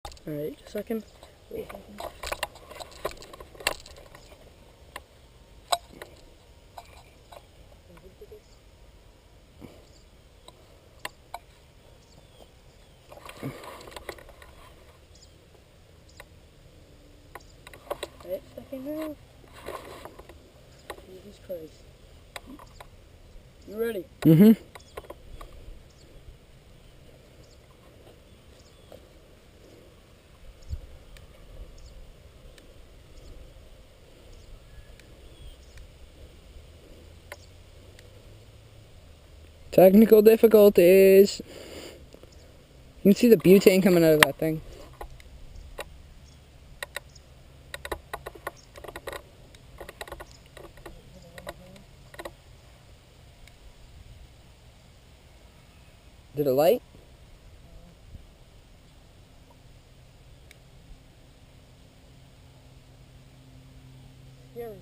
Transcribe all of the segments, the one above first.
Alright, just a second. Wait a second. Wait a second now. Jesus Christ. You ready? Mm-hmm. Technical difficulties. You can see the butane coming out of that thing. Did it light? Scary.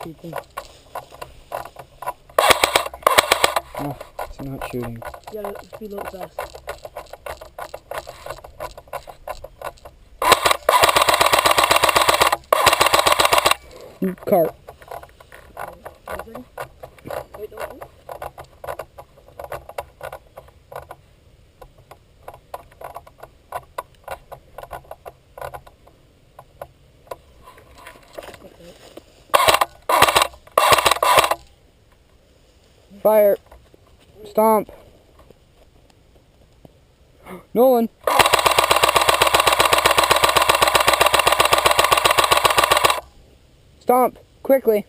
People. Oh, it's not shooting. Yeah, let's speed a little fast. Cart. Wait, don't. Fire. Stomp. Nolan. Stomp. Quickly.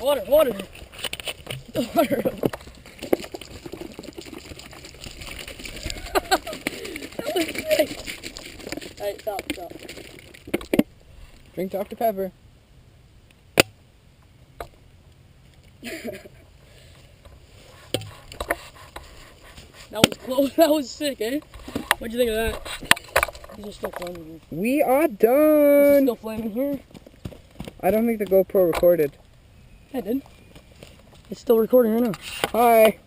Water. Water. That was great. Alright, stop. Drink Dr. Pepper. That was close. That was sick, eh? What'd you think of that? These are still flaming here. We are This is done. still flaming here. I don't think the GoPro recorded. I did. It's still recording right now. Hi.